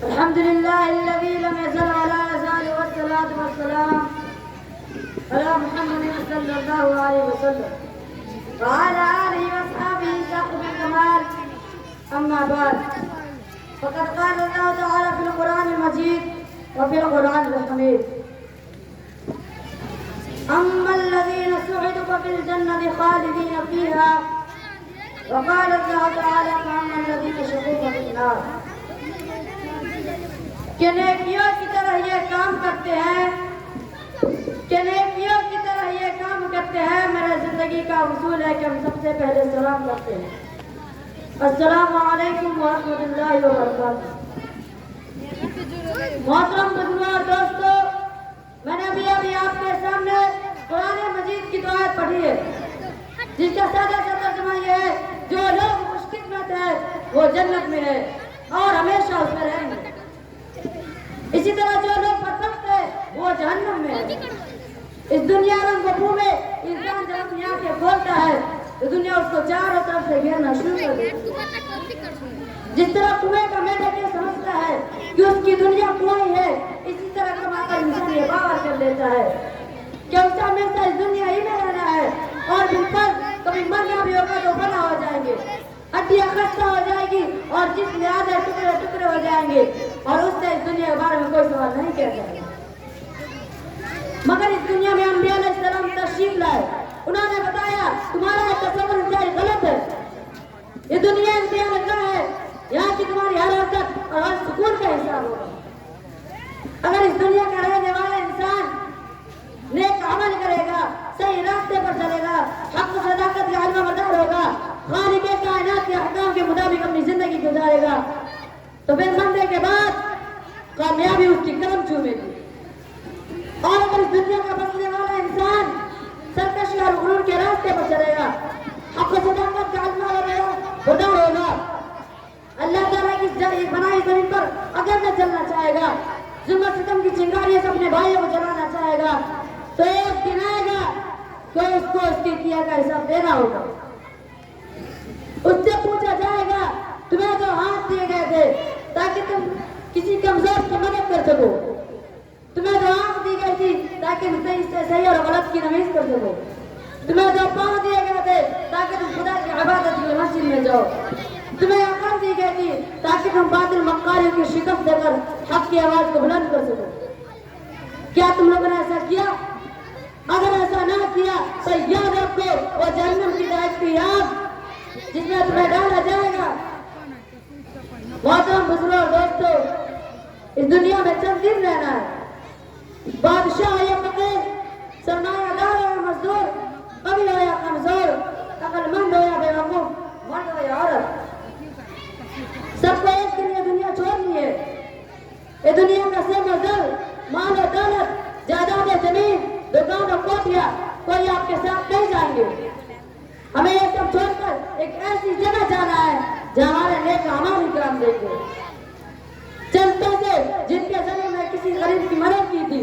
الحمد لله الذي لم يزل على يزال والصلاة والسلام على محمد صلى الله عليه وسلم وعلى آله وأصحابه صاحب الكمال. أما بعد، فقد قال الله تعالى في القرآن المجيد وفي القرآن الحميد: أما الذين سعدوا ففي الجنة خالدين فيها. وقال الله تعالى: فأما الذين شقوا ففي النار. کہ نیکیوں کی طرح یہ کام کرتے ہیں، میرے زندگی کا اصول ہے کہ ہم سب سے پہلے سلام کرتے ہیں: السلام علیکم ورحمۃ اللہ وبرکاتہ. محترم بزرگوں اور دوستو، میں نے ابھی آپ کے سامنے قرآن مجید کی دعا پڑھی ہے، جس کا سادہ سا ترجمہ یہ ہے: جو لوگ خوش قسمت ہیں وہ جنت میں ہے اور ہمیشہ اس میں رہیں گے. اسی طرح جو لوگ بدبخت ہیں وہ جہنم میں ہے. اس دنیا رنگ بھو میں انسان جب اپنی آنکھیں کھولتا ہے تو دنیا اس کو چاروں طرف سے گھیرنا شروع کر دیتی ہے. جس طرح کنویں کا میڈک یہ سمجھتا ہے کہ اس کی دنیا کنویں ہے، اسی طرح کما کر انسان یہ باور کر لیتا ہے کہ اسے ہمیشہ اس دنیا ہی میں رہنا ہے اور بالکل کبھی مرنا بھی ہوگا تو بنا ہو جائیں گے، ہڈیاں خستہ ہو جائے گی اور جسم آدھے ٹکڑے ٹکڑے ہو جائیں گے اور اس سے اس دنیا کے بارے میں کوئی سوال نہیں کیا جائے گا. مگر اس دنیا میں انبیاء علیہ السلام تشریف لائے، انہوں نے بتایا تمہارا تصور انتہائی غلط ہے. یہ دنیا انتہائی لگا ہے، یہاں کی تمہاری ہر حرکت اور ہر سکون کا حساب ہوگا. اگر اس دنیا کا رہنے والا انسان نیک عمل کرے گا، صحیح راستے پر چلے گا، حق و صداقت کا علم بردار ہوگا، خالق کائنات کے احکام کے مطابق اپنی زندگی گزارے گا، تو پھر مرنے کے بعد کامیابی اس کی قدم چومے گی. اور اگر اس دنیا کا بسنے والا انسان سرکشی اور غرور کے راستے پر چلے گا، حق و صداقت کا علم بردار ہوگا، اللہ تعالیٰ کی بنائی زمین پر اگر نہ چلنا چاہے گا، ظلم و ستم کی چنگاریوں سے اپنے بھائیوں کو جلانا چاہے گا، تو ایک دن آئے گا کہ اس کو اس کے کیا کا حساب دینا ہوگا. اس سے پوچھا جائے گا تمہیں جو ہاتھ دیے گئے تھے تاکہ تم کسی کمزور کی مدد کر سکو، تمہیں جو آنکھ دی گئی تھی تاکہ تم صحیح اور غلط کی تمیز کر سکو، تمہیں جو پاؤں دیے گئے تھے تاکہ تم خدا کی عبادت کے لیے مسجد میں جاؤ، تمہیں عقل دی گئی تھی تاکہ تم باطل مکاریوں کی شکست دے کر حق کی آواز کو بلند کر سکو. کیا تم لوگوں نے ایسا کیا؟ اگر ایسا نہ کیا تو یاد رکھو وہ جہنم کی دہتی آگ جس میں تمہیں ڈالا جائے گا. محترم بزرگوں اور دوستو، اس دنیا میں چند دن رہنا ہے. بادشاہ ہو یا فقیر، سرمایہ دار ہو یا مزدور، قوی ہو یا کمزور، عقل مند ہو یا بے وقوف، مرد ہو یا عورت، سب کو ایک دن یہ دنیا چھوڑنی ہے. یہ دنیا کا سر و زر، مال و دولت، جائیداد زمین، دکان و کوٹھیاں کوئی آپ کے ساتھ نہیں جائیں گے. ہمیں یہ سب چھوڑ کر ایک ایسی جگہ جانا ہے جہاں ہمارے نیک اعمال کام دیں گے. چند پیسے جن کے ذریعے میں کسی غریب کی مدد کی تھی،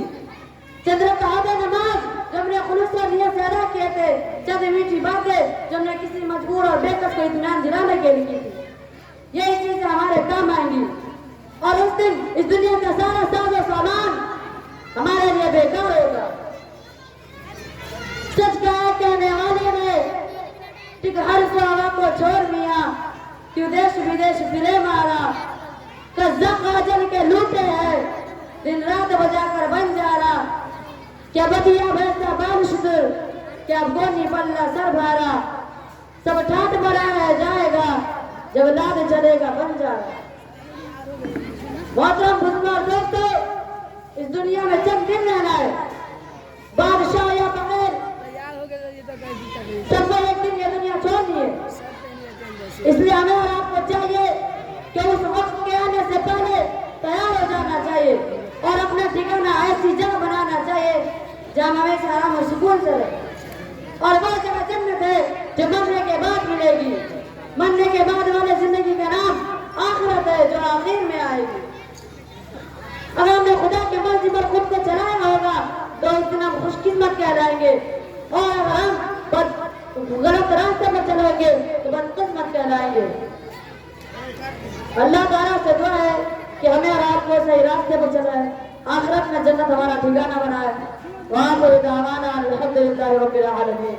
چند رکعات نماز جو ہم نے خلوص اور نیت سے ادا کیے تھے، چند میٹھی باتیں جو ہم نے کسی مجبور اور بے کس کو اطمینان دلانے کے لیے کی تھی، یہی چیزیں ہمارے کام آئیں گی. اور اس دن اس دنیا کا سارا ساز و سامان ہمارے لیے بیکار ہوگا. سچ کہا کہنے والے نے ٹک ہر کو ہوا کو چھوڑ دیا، کیوں دیش ودیش پھرے مارا، قذاق اجل کے لوٹے ہیں، دن رات بجا کر بن جا رہا، کیا بدیا بھیسا بارش در، کیا گونی پلہ سر بھارا، سب ٹھاٹ بڑھایا جائے گا جب لاد چلے گا بن جا رہا. محترم بزرگوں اور دوستو، اس دنیا میں چند دن رہنا ہے. بادشاہ یا فقیر، سب کو ایک دن یہ دنیا چھوڑنی ہے. اس لیے ہمیں اور آپ کو چاہیے کہ اس وقت کے آنے سے پہلے تیار ہو جانا چاہیے اور اپنا ٹھکانہ ایسی جگہ بنانا چاہیے جہاں ہمیں سے آرام و سکون سے رہے. اور وہ جگہ جنت ہے جو مرنے کے بعد ملے گی. مرنے کے بعد والے زندگی کا نام آخرت ہے جو آخر میں آئے گی. اگر ہم نے خدا کی مرضی پر خود کو چلایا ہوگا تو اس دن ہم خوش قسمت کہلائیں گے، اور اگر ہم غلط راستے پر چلیں گے تو بدقسمت کہلائیں گے۔ اللہ تعالیٰ سے دعا ہے کہ ہمیں اور آپ کو صحیح راستے پر چلائے، آخرت میں جنت ہمارا ٹھکانہ بنائے۔ وآخر دعوانا الحمدللہ رب العالمین۔